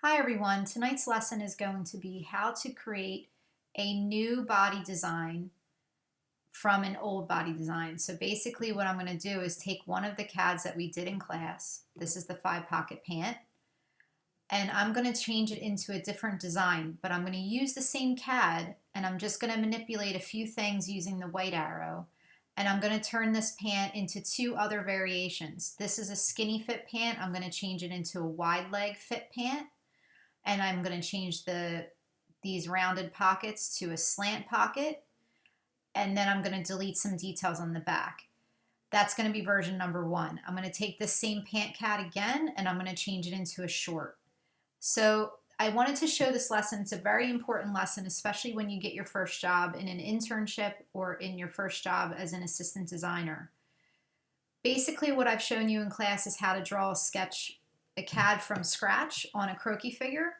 Hi everyone, tonight's lesson is going to be how to create a new body design from an old body design. So basically what I'm going to do is take one of the CADs that we did in class. This is the 5-pocket pant. And I'm going to change it into a different design, but I'm going to use the same CAD and I'm just going to manipulate a few things using the white arrow. And I'm going to turn this pant into two other variations. This is a skinny fit pant. I'm going to change it into a wide leg fit pant. And I'm going to change these rounded pockets to a slant pocket, and then I'm going to delete some details on the back. That's going to be version number 1. I'm going to take this same pant CAD again, and I'm going to change it into a short. So I wanted to show this lesson. It's a very important lesson, especially when you get your first job in an internship or in your first job as an assistant designer. Basically, what I've shown you in class is how to draw a CAD from scratch on a croquis figure.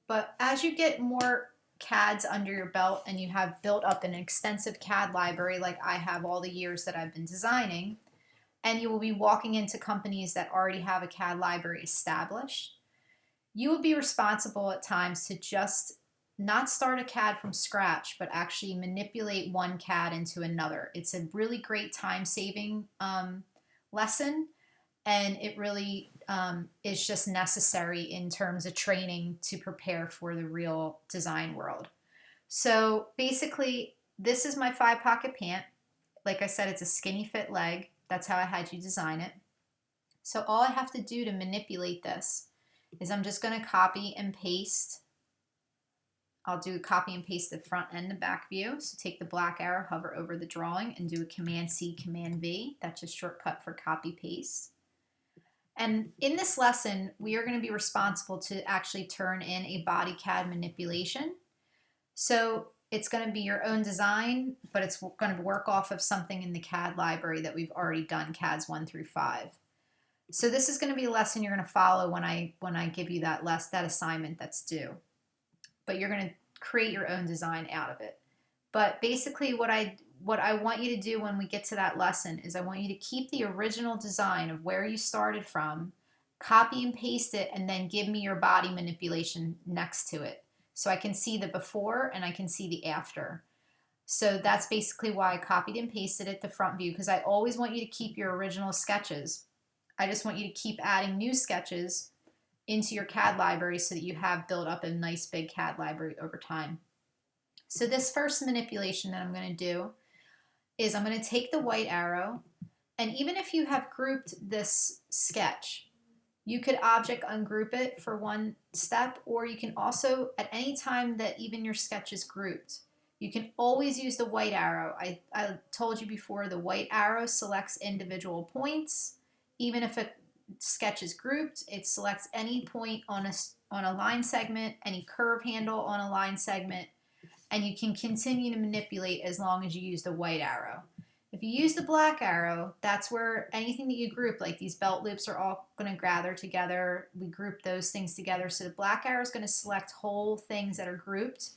But as you get more CADs under your belt and you have built up an extensive CAD library like I have all the years that I've been designing, and you will be walking into companies that already have a CAD library established, you will be responsible at times to just not start a CAD from scratch, but actually manipulate one CAD into another. It's a really great time-saving lesson, and it really is just necessary in terms of training to prepare for the real design world. So basically, this is my 5-pocket pant. Like I said, it's a skinny fit leg. That's how I had you design it. So all I have to do to manipulate this is I'm just going to copy and paste. I'll do copy and paste the front and the back view. So take the black arrow, hover over the drawing, and do a Command-C, Command-V. That's a shortcut for copy paste. And in this lesson, we are going to be responsible to actually turn in a body CAD manipulation. So it's going to be your own design, but it's going to work off of something in the CAD library that we've already done, CADs 1 through 5. So this is going to be a lesson you're going to follow when I give you that assignment that's due. But you're going to create your own design out of it. But basically what I want you to do when we get to that lesson is I want you to keep the original design of where you started from, copy and paste it, and then give me your body manipulation next to it. So I can see the before and I can see the after. So that's basically why I copied and pasted it, the front view, because I always want you to keep your original sketches. I just want you to keep adding new sketches into your CAD library so that you have built up a nice big CAD library over time. So this first manipulation that I'm going to do is I'm going to take the white arrow, and even if you have grouped this sketch, you could object ungroup it for one step, or you can also, at any time that even your sketch is grouped, you can always use the white arrow. I told you before, the white arrow selects individual points. Even if a sketch is grouped, it selects any point on a line segment, any curve handle on a line segment, and you can continue to manipulate as long as you use the white arrow. If you use the black arrow, that's where anything that you group, like these belt loops are all going to gather together. We group those things together. So the black arrow is going to select whole things that are grouped,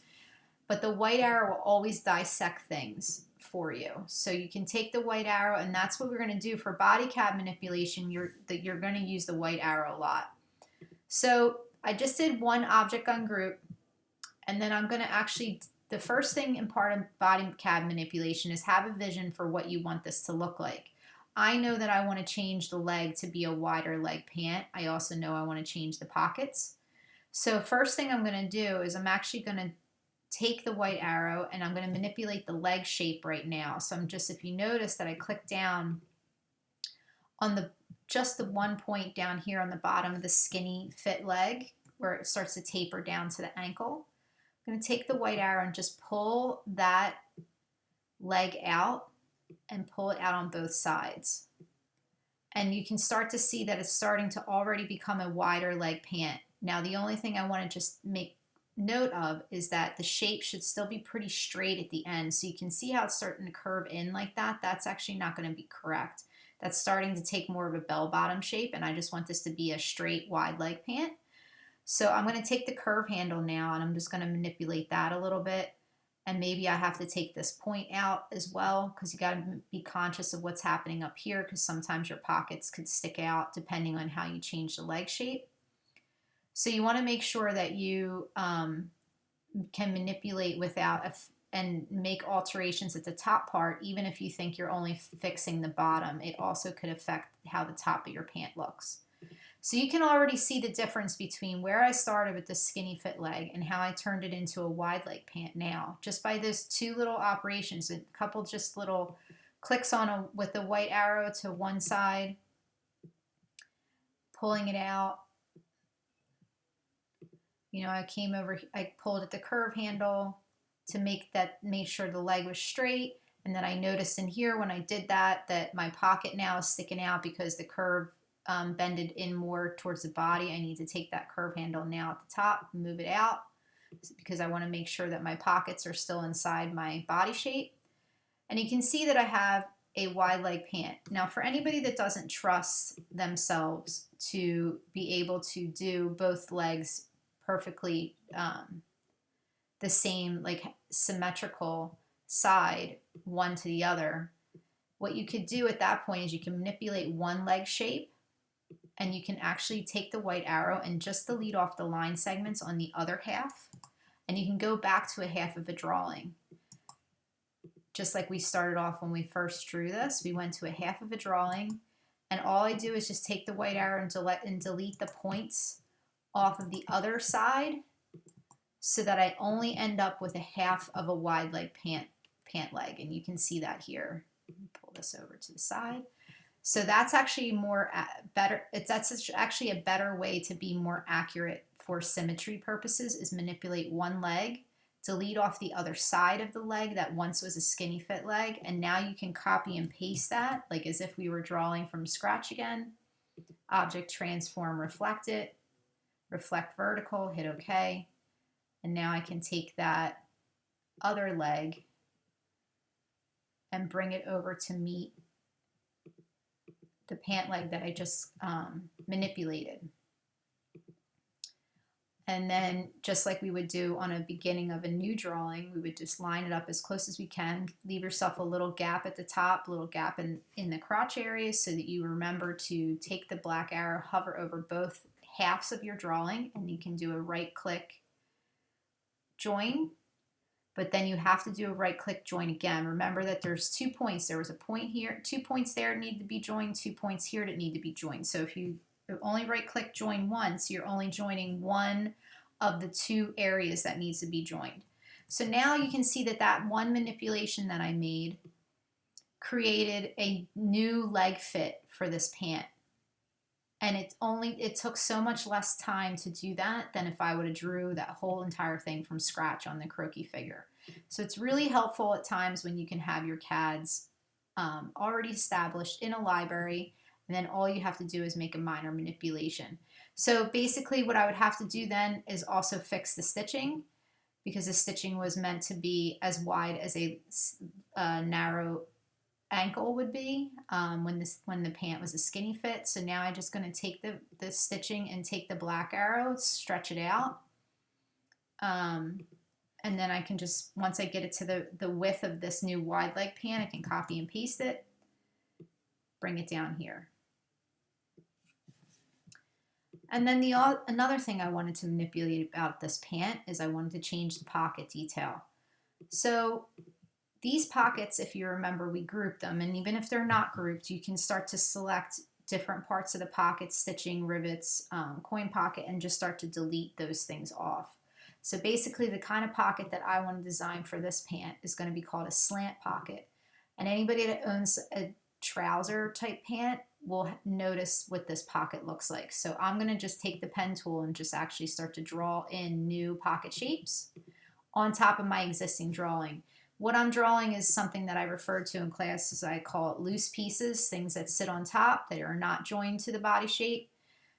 but the white arrow will always dissect things for you. So you can take the white arrow, and that's what we're going to do for body CAD manipulation. You're going to use the white arrow a lot. So I just did one object ungroup, and then I'm going to actually, the first thing in part of body CAD manipulation is have a vision for what you want this to look like. I know that I want to change the leg to be a wider leg pant. I also know I want to change the pockets. So first thing I'm going to do is I'm actually going to take the white arrow and I'm going to manipulate the leg shape right now. So I'm just, if you notice that I click down on just the one point down here on the bottom of the skinny fit leg where it starts to taper down to the ankle, I'm going to take the white arrow and just pull that leg out and pull it out on both sides. And you can start to see that it's starting to already become a wider leg pant. Now the only thing I want to just make note of is that the shape should still be pretty straight at the end. So you can see how it's starting to curve in like that. That's actually not going to be correct. That's starting to take more of a bell-bottom shape, and I just want this to be a straight wide leg pant. So I'm going to take the curve handle now and I'm just going to manipulate that a little bit. And maybe I have to take this point out as well, because you got to be conscious of what's happening up here, because sometimes your pockets could stick out depending on how you change the leg shape. So you want to make sure that you can manipulate without and make alterations at the top part, even if you think you're only fixing the bottom. It also could affect how the top of your pant looks. So you can already see the difference between where I started with the skinny fit leg and how I turned it into a wide leg pant now, just by those two little operations, a couple just little clicks on with the white arrow to one side, pulling it out. You know, I came over, I pulled at the curve handle to make sure the leg was straight. And then I noticed in here when I did that my pocket now is sticking out because the curve bended in more towards the body. I need to take that curve handle now at the top, move it out, because I want to make sure that my pockets are still inside my body shape. And you can see that I have a wide leg pant. Now, for anybody that doesn't trust themselves to be able to do both legs perfectly the same, like symmetrical side, one to the other, what you could do at that point is you can manipulate one leg shape, and you can actually take the white arrow and just delete off the line segments on the other half, and you can go back to a half of a drawing. Just like we started off when we first drew this, we went to a half of a drawing, and all I do is just take the white arrow and delete the points off of the other side so that I only end up with a half of a wide leg pant leg, and you can see that here. Pull this over to the side. So that's actually that's actually a better way to be more accurate for symmetry purposes, is manipulate one leg, delete off the other side of the leg that once was a skinny fit leg, and now you can copy and paste that like as if we were drawing from scratch again. Object transform, reflect it, reflect vertical, hit OK. And now I can take that other leg and bring it over to meet the pant leg that I just manipulated. And then just like we would do on a beginning of a new drawing, we would just line it up as close as we can. Leave yourself a little gap at the top, a little gap in the crotch area, so that you remember to take the black arrow, hover over both halves of your drawing, and you can do a right click join. But then you have to do a right click join again. Remember that there's 2 points. There was a point here, 2 points there that need to be joined, 2 points here that need to be joined. So if you only right click join once, you're only joining one of the 2 areas that needs to be joined. So now you can see that that one manipulation that I made created a new leg fit for this pant. And it took so much less time to do that than if I would have drew that whole entire thing from scratch on the croquis figure. So it's really helpful at times when you can have your CADs already established in a library, and then all you have to do is make a minor manipulation. So basically what I would have to do then is also fix the stitching, because the stitching was meant to be as wide as a narrow ankle would be when the pant was a skinny fit. So now I'm just going to take the stitching and take the black arrow, stretch it out, and then I can just, once I get it to the width of this new wide leg pant, I can copy and paste it, bring it down here. And then another thing I wanted to manipulate about this pant is I wanted to change the pocket detail. So these pockets, if you remember, we grouped them, and even if they're not grouped, you can start to select different parts of the pocket, stitching, rivets, coin pocket, and just start to delete those things off. So basically the kind of pocket that I want to design for this pant is going to be called a slant pocket. And anybody that owns a trouser type pant will notice what this pocket looks like. So I'm going to just take the pen tool and just actually start to draw in new pocket shapes on top of my existing drawing. What I'm drawing is something that I referred to in class as, I call it loose pieces, things that sit on top that are not joined to the body shape.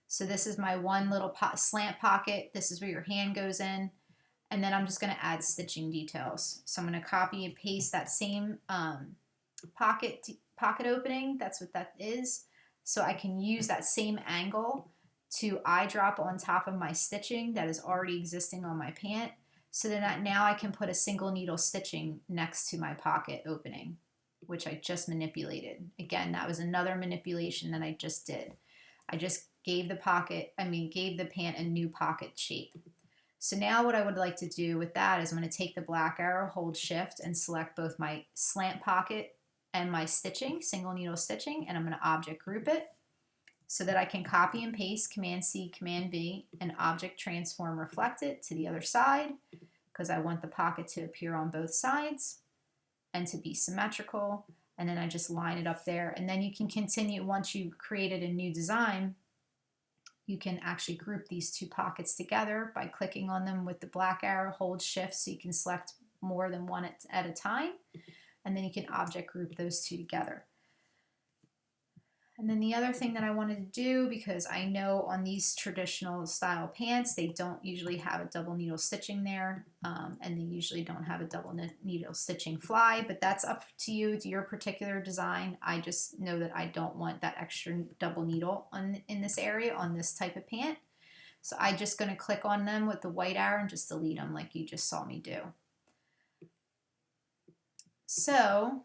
So this is my one little slant pocket. This is where your hand goes in. And then I'm just going to add stitching details. So I'm going to copy and paste that same pocket opening. That's what that is. So I can use that same angle to eyedrop on top of my stitching that is already existing on my pant. So then now I can put a single needle stitching next to my pocket opening, which I just manipulated. Again, that was another manipulation that I just did. I just gave the pant a new pocket shape. So now what I would like to do with that is I'm going to take the black arrow, hold shift, and select both my slant pocket and my stitching, single needle stitching, and I'm going to object group it so that I can copy and paste Command C, Command V, and object transform reflect it to the other side because I want the pocket to appear on both sides and to be symmetrical. And then I just line it up there. And then you can continue, once you've created a new design, you can actually group these two pockets together by clicking on them with the black arrow, hold shift so you can select more than one at a time. And then you can object group those two together. And then the other thing that I wanted to do, because I know on these traditional style pants, they don't usually have a double needle stitching there, and they usually don't have a double needle stitching fly, but that's up to you, it's your particular design. I just know that I don't want that extra double needle in this area on this type of pant. So I'm just going to click on them with the white arrow and just delete them like you just saw me do. So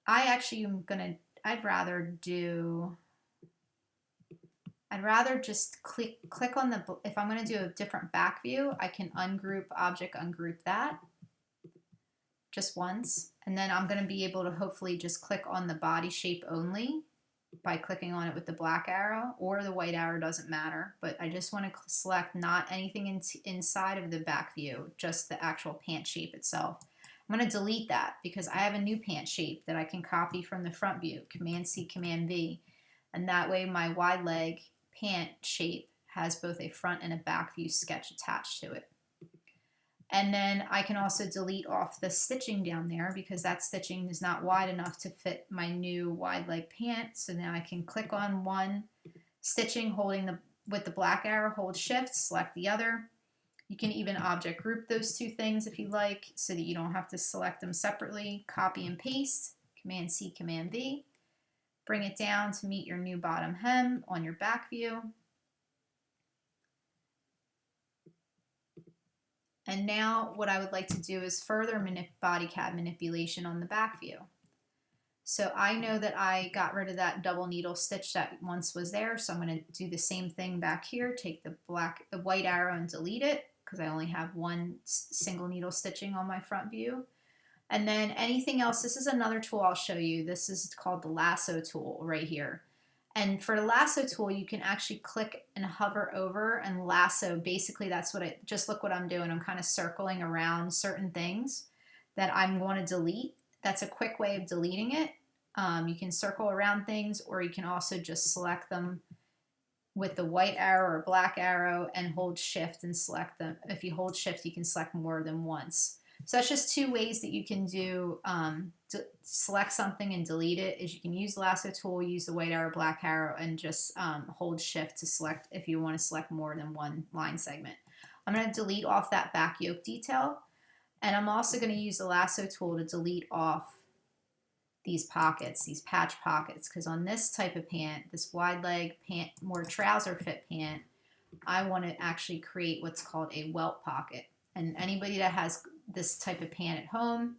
I actually am going to I'd rather just click on the, if I'm going to do a different back view, I can ungroup object, ungroup that just once. And then I'm going to be able to hopefully just click on the body shape only by clicking on it with the black arrow, or the white arrow, doesn't matter. But I just want to select not anything inside of the back view, just the actual pant shape itself. I'm going to delete that because I have a new pant shape that I can copy from the front view, Command C, Command V, and that way my wide leg pant shape has both a front and a back view sketch attached to it. And then I can also delete off the stitching down there because that stitching is not wide enough to fit my new wide leg pant. So now I can click on one stitching, with the black arrow, hold shift, select the other. You can even object group those two things if you like, so that you don't have to select them separately. Copy and paste, Command C, Command V. Bring it down to meet your new bottom hem on your back view. And now what I would like to do is further body CAD manipulation on the back view. So I know that I got rid of that double needle stitch that once was there, so I'm going to do the same thing back here. Take the white arrow and delete it, because I only have one single needle stitching on my front view. And then anything else, this is another tool I'll show you. This is called the Lasso Tool right here. And for the Lasso Tool, you can actually click and hover over and lasso. Basically, that's what just look what I'm doing. I'm kind of circling around certain things that I'm going to delete. That's a quick way of deleting it. You can circle around things, or you can also just select them with the white arrow or black arrow and hold shift and select them. If you hold shift, you can select more than once. So that's just two ways that you can do to select something and delete it. Is you can use the Lasso Tool, use the white arrow, black arrow, and just hold shift to select if you want to select more than one line segment. I'm going to delete off that back yoke detail, and I'm also going to use the Lasso Tool to delete off these pockets, these patch pockets, because on this type of pant, this wide leg pant, more trouser fit pant, I want to actually create what's called a welt pocket. And anybody that has this type of pant at home,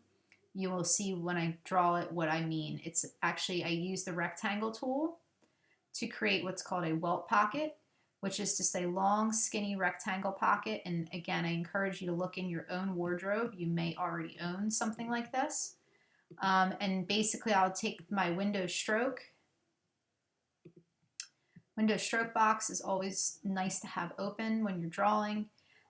you will see when I draw it what I mean. It's actually, I use the rectangle tool to create what's called a welt pocket, which is just a long, skinny rectangle pocket. And again, I encourage you to look in your own wardrobe. You may already own something like this. And basically, I'll take my window stroke. Window stroke box is always nice to have open when you're drawing.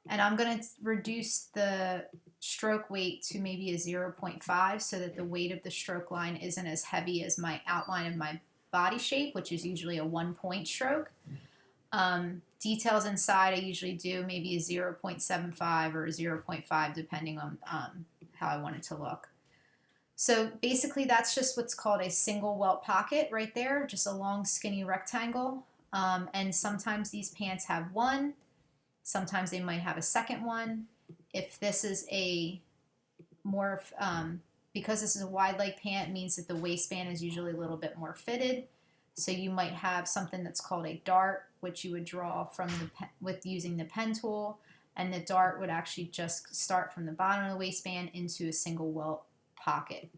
And I'm going to reduce the stroke weight to maybe a 0.5 so that the weight of the stroke line isn't as heavy as my outline of my body shape, which is usually a 1-point stroke. Details inside, I usually do maybe a 0.75 or a 0.5 depending on how I want it to look. So basically that's just what's called a single welt pocket right there, just a long skinny rectangle. And sometimes these pants have one, sometimes they might have a second one. If this is a more, because this is a wide leg pant, it means that the waistband is usually a little bit more fitted. So you might have something that's called a dart, which you would draw from with using the pen tool, and the dart would actually just start from the bottom of the waistband into a single welt pocket.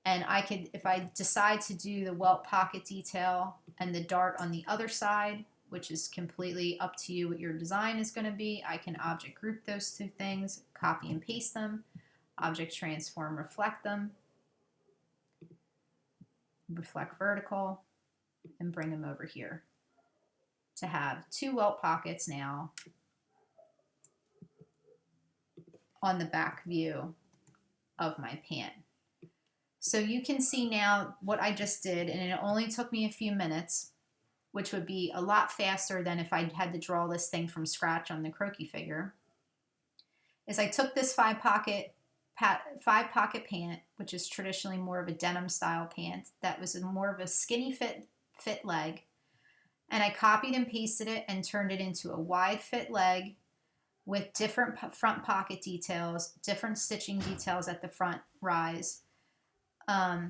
And I could, if I decide to do the welt pocket detail and the dart on the other side, which is completely up to you what your design is going to be, I can object group those two things, copy and paste them, object transform, reflect them, reflect vertical, and bring them over here to have two welt pockets now on the back view of my pant. So you can see now what I just did, and it only took me a few minutes, which would be a lot faster than if I had to draw this thing from scratch on the croquis figure, is I took this five pocket pant, which is traditionally more of a denim style pant that was more of a skinny fit leg, and I copied and pasted it and turned it into a wide fit leg with different front pocket details, different stitching details at the front rise, a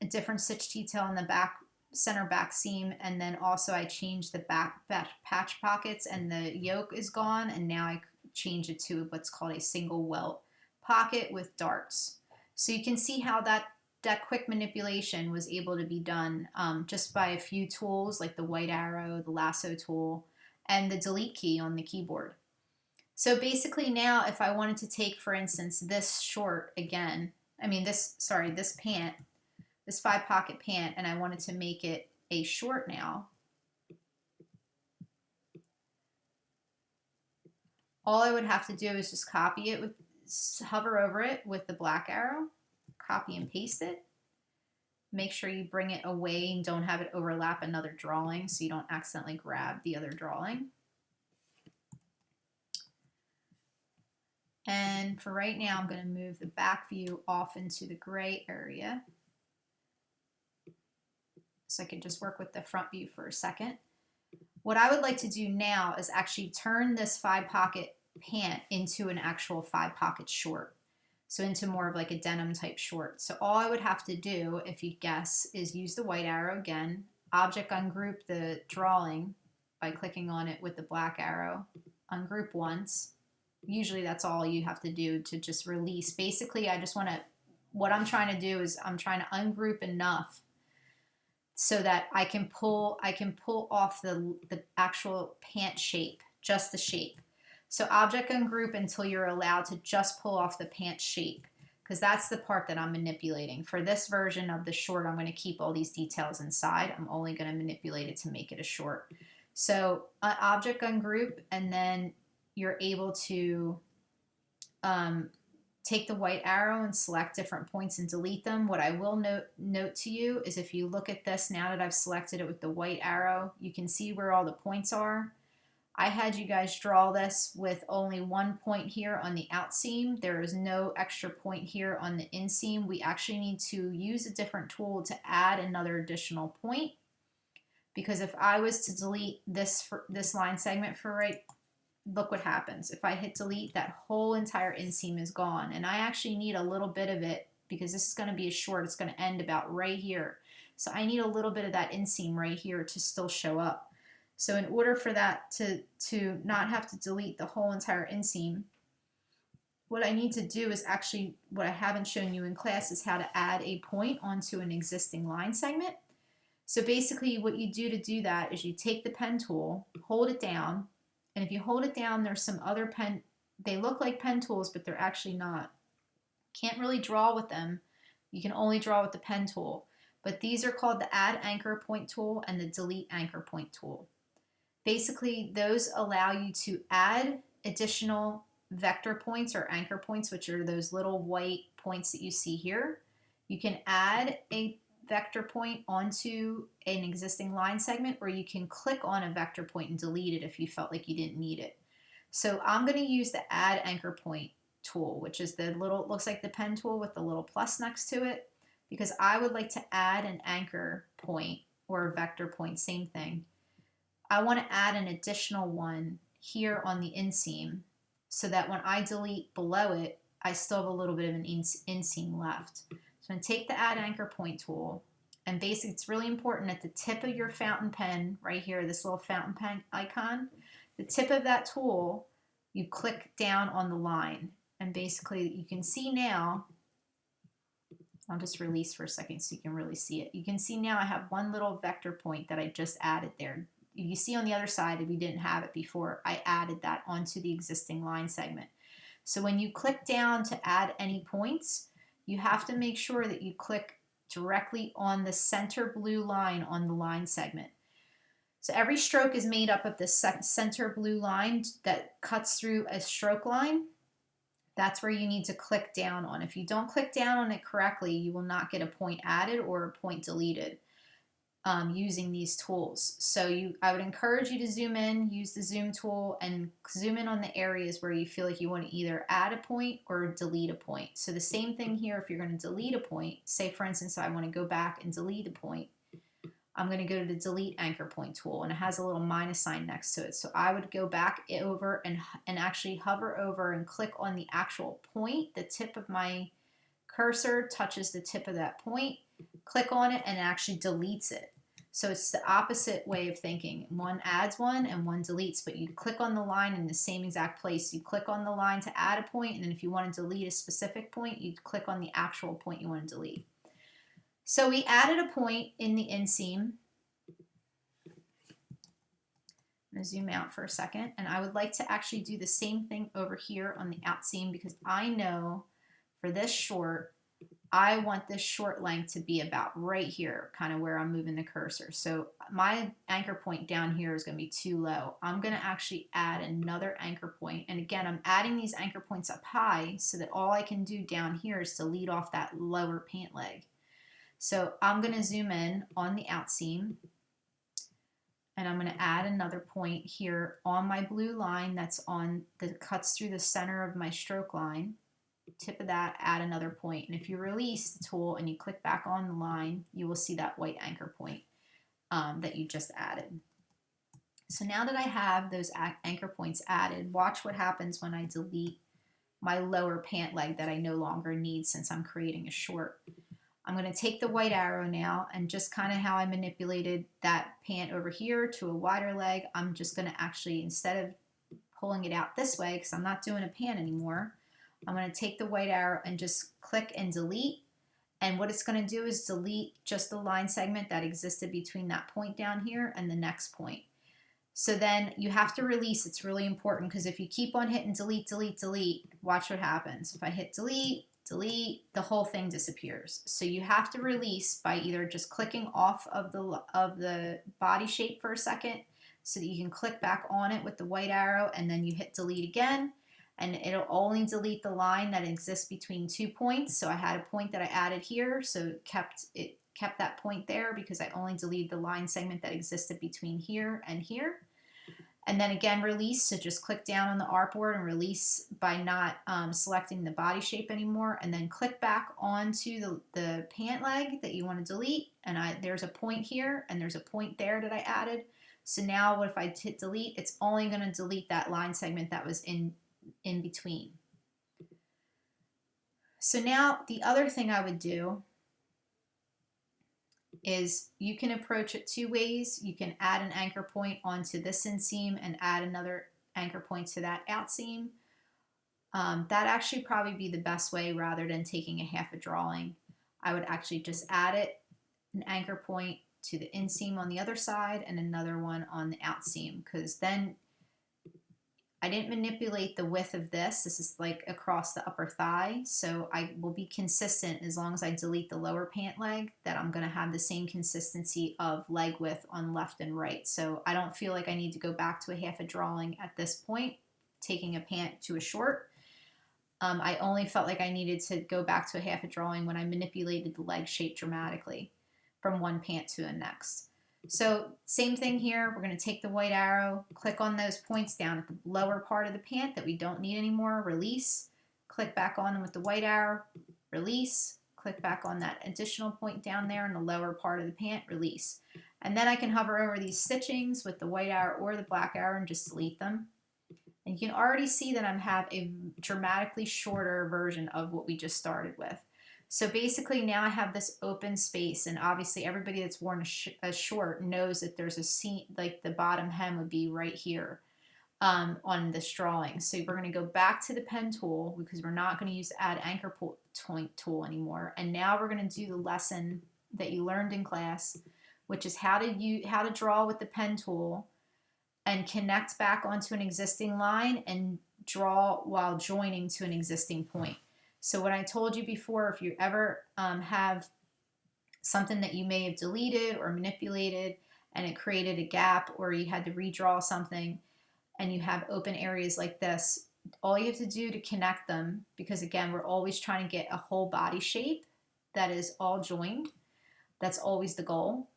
different stitch detail in the back center back seam, and then also I changed the back patch pockets, and the yoke is gone, and now I change it to what's called a single welt pocket with darts. So you can see how that quick manipulation was able to be done just by a few tools like the white arrow, the lasso tool, and the delete key on the keyboard. So basically now if I wanted to take, for instance, this short again, this pant, this five pocket pant, and I wanted to make it a short now, all I would have to do is just copy it, hover over it with the black arrow, copy and paste it. Make sure you bring it away and don't have it overlap another drawing so you don't accidentally grab the other drawing. And for right now, I'm going to move the back view off into the gray area, so I can just work with the front view for a second. What I would like to do now is actually turn this five pocket pant into an actual five pocket short. So into more of like a denim type short. So all I would have to do, if you guess, is use the white arrow again, object ungroup the drawing by clicking on it with the black arrow, ungroup once. Usually that's all you have to do to just release. Basically, what I'm trying to do is I'm trying to ungroup enough so that I can pull off the actual pant shape, just the shape. So object ungroup until you're allowed to just pull off the pant shape, because that's the part that I'm manipulating. For this version of the short, I'm going to keep all these details inside. I'm only going to manipulate it to make it a short. So object ungroup, and then you're able to take the white arrow and select different points and delete them. What I will note to you is if you look at this now that I've selected it with the white arrow, you can see where all the points are. I had you guys draw this with only one point here on the out seam. There is no extra point here on the inseam. We actually need to use a different tool to add another additional point, because if I was to delete this line segment look what happens. If I hit delete, that whole entire inseam is gone, and I actually need a little bit of it because this is going to be a short. It's going to end about right here. So I need a little bit of that inseam right here to still show up. So in order for that to not have to delete the whole entire inseam, what I need to do is actually, what I haven't shown you in class is how to add a point onto an existing line segment. So basically what you do to do that is you take the pen tool, hold it down, and if you hold it down, there's some other pen, they look like pen tools, but they're actually not. Can't really draw with them. You can only draw with the pen tool. But these are called the add anchor point tool and the delete anchor point tool. Basically, those allow you to add additional vector points or anchor points, which are those little white points that you see here. You can add a vector point onto an existing line segment, or you can click on a vector point and delete it if you felt like you didn't need it. So I'm going to use the add anchor point tool, which is the little, looks like the pen tool with the little plus next to it, because I would like to add an anchor point or a vector point, same thing. I want to add an additional one here on the inseam so that when I delete below it, I still have a little bit of an inseam left. So I'm going to take the add anchor point tool, and basically it's really important at the tip of your fountain pen right here, this little fountain pen icon, the tip of that tool, you click down on the line, and basically you can see now, I'll just release for a second so you can really see it. You can see now I have one little vector point that I just added there. You see on the other side, if we didn't have it before, I added that onto the existing line segment. So when you click down to add any points, you have to make sure that you click directly on the center blue line on the line segment. So every stroke is made up of the center blue line that cuts through a stroke line. That's where you need to click down on. If you don't click down on it correctly, you will not get a point added or a point deleted using these tools. So I would encourage you to zoom in, use the zoom tool, and zoom in on the areas where you feel like you want to either add a point or delete a point. So the same thing here, if you're going to delete a point, say for instance I want to go back and delete a point, I'm going to go to the delete anchor point tool, and it has a little minus sign next to it. So I would go back over and actually hover over and click on the actual point. The tip of my cursor touches the tip of that point. Click on it and it actually deletes it. So it's the opposite way of thinking. One adds one and one deletes, but you click on the line in the same exact place. You click on the line to add a point, and then if you want to delete a specific point, you click on the actual point you want to delete. So we added a point in the inseam. I'm going to zoom out for a second, and I would like to actually do the same thing over here on the outseam, because I know for this short, I want this short length to be about right here, kind of where I'm moving the cursor. So my anchor point down here is going to be too low. I'm going to actually add another anchor point. And again, I'm adding these anchor points up high so that all I can do down here is to lead off that lower pant leg. So I'm going to zoom in on the outseam, and I'm going to add another point here on my blue line that cuts through the center of my stroke line. Tip of that, add another point. And if you release the tool and you click back on the line, you will see that white anchor point that you just added. So now that I have those anchor points added, watch what happens when I delete my lower pant leg that I no longer need since I'm creating a short. I'm going to take the white arrow now, and just kind of how I manipulated that pant over here to a wider leg, I'm just going to actually, instead of pulling it out this way, because I'm not doing a pant anymore, I'm going to take the white arrow and just click and delete. And what it's going to do is delete just the line segment that existed between that point down here and the next point. So then you have to release. It's really important, because if you keep on hitting delete, delete, delete, watch what happens. If I hit delete, delete, the whole thing disappears. So you have to release by either just clicking off of the body shape for a second so that you can click back on it with the white arrow, and then you hit delete again, and it'll only delete the line that exists between 2 points. So I had a point that I added here, so it kept that point there because I only deleted the line segment that existed between here and here. And then again, release, so just click down on the artboard and release by not selecting the body shape anymore, and then click back onto the pant leg that you want to delete, and there's a point here and there's a point there that I added. So now if I hit delete, it's only going to delete that line segment that was in between. So now the other thing I would do is you can approach it 2 ways. You can add an anchor point onto this inseam and add another anchor point to that outseam. That actually probably be the best way rather than taking a half a drawing. I would actually just add an anchor point to the inseam on the other side and another one on the outseam, because then I didn't manipulate the width of this. This is like across the upper thigh, so I will be consistent as long as I delete the lower pant leg, that I'm going to have the same consistency of leg width on left and right. So I don't feel like I need to go back to a half a drawing at this point, taking a pant to a short. I only felt like I needed to go back to a half a drawing when I manipulated the leg shape dramatically from one pant to the next. So same thing here, we're going to take the white arrow, click on those points down at the lower part of the pant that we don't need anymore, release, click back on them with the white arrow, release, click back on that additional point down there in the lower part of the pant, release. And then I can hover over these stitchings with the white arrow or the black arrow and just delete them. And you can already see that I have a dramatically shorter version of what we just started with. So basically now I have this open space, and obviously everybody that's worn a short knows that there's a seam, like the bottom hem would be right here. on this drawing. So we're going to go back to the pen tool because we're not going to use the add anchor point tool anymore. And now we're going to do the lesson that you learned in class, which is how to draw with the pen tool and connect back onto an existing line and draw while joining to an existing point. So what I told you before, if you ever have something that you may have deleted or manipulated and it created a gap, or you had to redraw something and you have open areas like this, all you have to do to connect them, because again, we're always trying to get a whole body shape that is all joined. That's always the goal.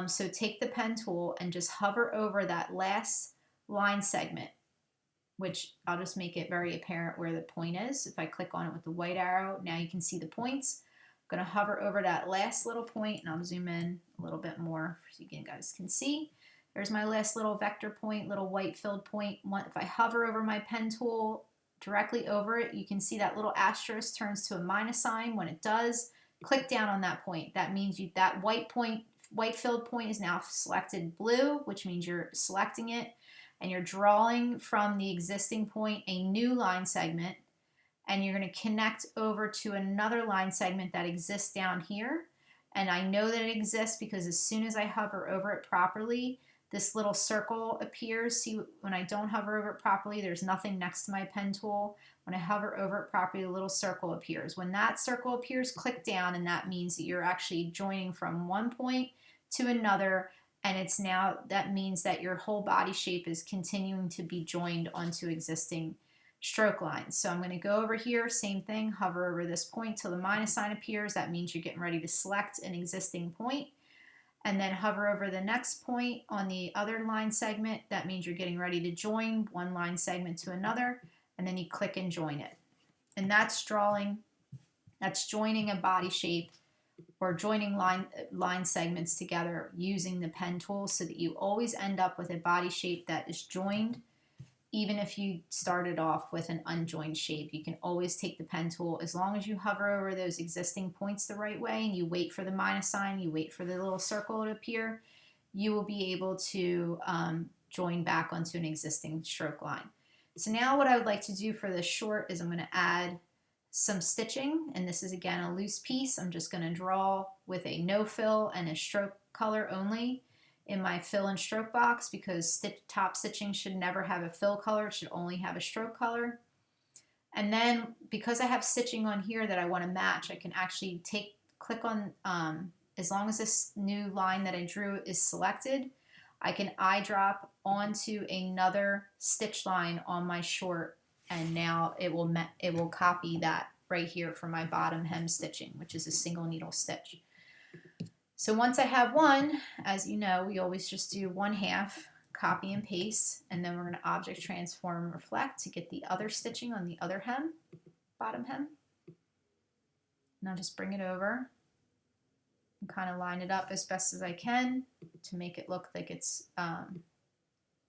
So take the pen tool and just hover over that last line segment, which I'll just make it very apparent where the point is. If I click on it with the white arrow, now you can see the points. I'm going to hover over that last little point, and I'll zoom in a little bit more so you guys can see. There's my last little vector point, little white filled point. If I hover over my pen tool directly over it, you can see that little asterisk turns to a minus sign. When it does, click down on that point. That means that white filled point is now selected blue, which means you're selecting it, and you're drawing from the existing point a new line segment, and you're going to connect over to another line segment that exists down here. And I know that it exists because as soon as I hover over it properly, this little circle appears. See, when I don't hover over it properly, there's nothing next to my pen tool. When I hover over it properly, a little circle appears. When that circle appears, click down, and that means that you're actually joining from one point to another, and that means that your whole body shape is continuing to be joined onto existing stroke lines. So I'm going to go over here, same thing, hover over this point till the minus sign appears. That means you're getting ready to select an existing point. And then hover over the next point on the other line segment. That means you're getting ready to join one line segment to another, and then you click and join it. And that's joining a body shape or joining line segments together using the pen tool, so that you always end up with a body shape that is joined. Even if you started off with an unjoined shape, you can always take the pen tool. As long as you hover over those existing points the right way and you wait for the minus sign, you wait for the little circle to appear, you will be able to join back onto an existing stroke line. So now what I would like to do for this short is I'm going to add some stitching, and this is again a loose piece. I'm just going to draw with a no fill and a stroke color only in my fill and stroke box, because top stitching should never have a fill color. It should only have a stroke color. And then because I have stitching on here that I want to match, I can actually click on, as long as this new line that I drew is selected, I can eyedrop onto another stitch line on my short, and now it will copy that right here for my bottom hem stitching, which is a single needle stitch. So once I have one, as you know, we always just do 1/2, copy and paste, and then we're going to object transform and reflect to get the other stitching on the other hem, bottom hem. And I'll just bring it over and kind of line it up as best as I can to make it look like it's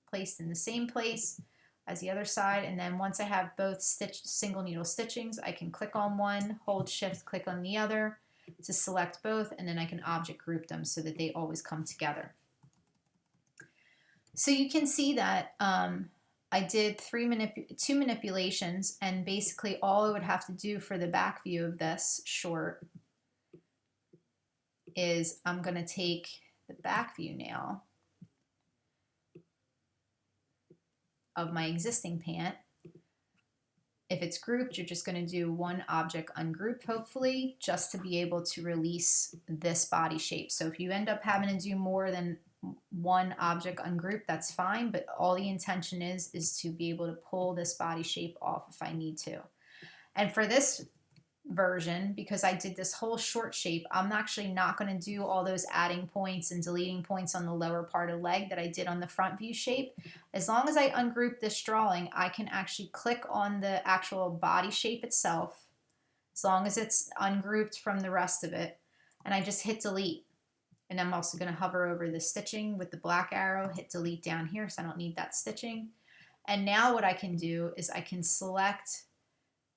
placed in the same place as the other side. And then once I have both single needle stitchings, I can click on one, hold shift, click on the other to select both, and then I can object group them so that they always come together. So you can see that I did two manipulations, and basically all I would have to do for the back view of this short is I'm going to take the back view now of my existing pant. If it's grouped, you're just going to do one object ungroup, hopefully, just to be able to release this body shape. So if you end up having to do more than one object ungroup, that's fine, but all the intention is to be able to pull this body shape off if I need to. And for this version, because I did this whole short shape, I'm actually not going to do all those adding points and deleting points on the lower part of leg that I did on the front view shape. As long as I ungroup this drawing, I can actually click on the actual body shape itself, as long as it's ungrouped from the rest of it, and I just hit delete. And I'm also going to hover over the stitching with the black arrow, hit delete down here, so I don't need that stitching. And now what I can do is I can select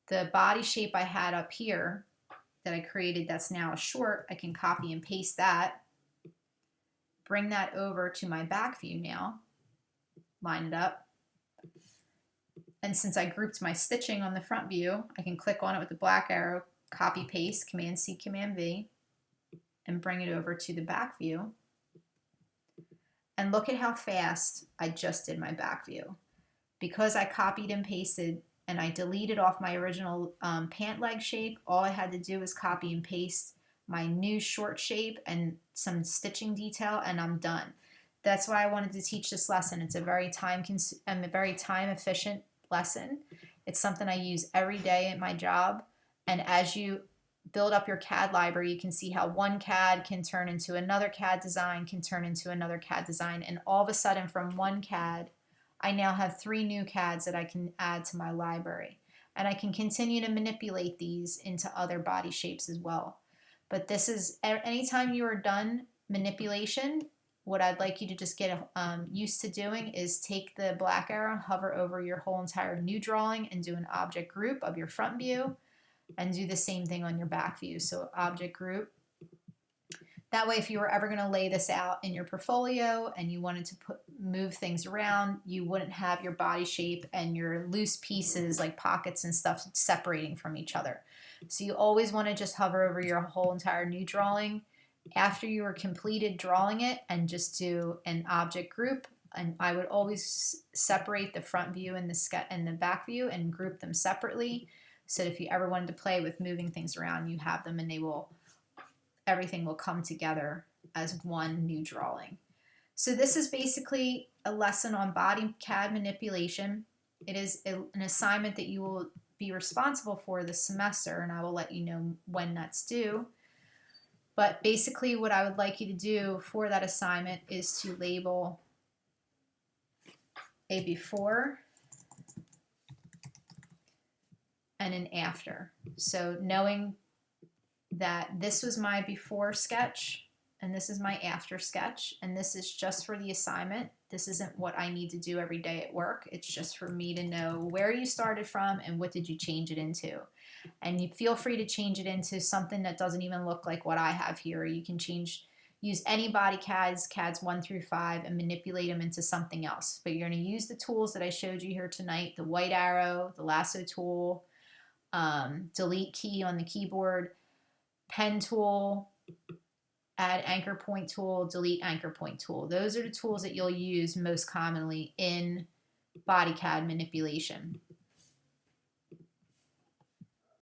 the body shape I had up here that I created that's now a short. I can copy and paste that, bring that over to my back view now, line it up, And since I grouped my stitching on the front view, I can click on it with the black arrow, copy paste, Command C, Command V, and bring it over to the back view. And look at how fast I just did my back view. Because I copied and pasted and I deleted off my original pant leg shape, all I had to do was copy and paste my new short shape and some stitching detail, and I'm done. That's why I wanted to teach this lesson. It's a very time efficient lesson. It's something I use every day at my job. And as you build up your CAD library, you can see how one CAD can turn into another CAD design, can turn into another CAD design. And all of a sudden from one CAD, I now have 3 new CADs that I can add to my library. And I can continue to manipulate these into other body shapes as well. But this is, anytime you are done manipulation, what I'd like you to just get used to doing is take the black arrow, hover over your whole entire new drawing, and do an object group of your front view, and do the same thing on your back view. So object group. That way, if you were ever going to lay this out in your portfolio and you wanted to move things around, you wouldn't have your body shape and your loose pieces like pockets and stuff separating from each other. So you always want to just hover over your whole entire new drawing after you are completed drawing it and just do an object group. And I would always separate the front view and the back view and group them separately, so that if you ever wanted to play with moving things around, you have them and everything will come together as one new drawing. So this is basically a lesson on body CAD manipulation. It is an assignment that you will be responsible for this semester, and I will let you know when that's due. But basically what I would like you to do for that assignment is to label a before and an after. So knowing that this was my before sketch and this is my after sketch, and this is just for the assignment. This isn't what I need to do every day at work. It's just for me to know where you started from and what did you change it into. And you feel free to change it into something that doesn't even look like what I have here. You can use any body CADs 1 through 5, and manipulate them into something else. But you're going to use the tools that I showed you here tonight, the white arrow, the lasso tool, delete key on the keyboard, pen tool, add anchor point tool, delete anchor point tool. Those are the tools that you'll use most commonly in body CAD manipulation.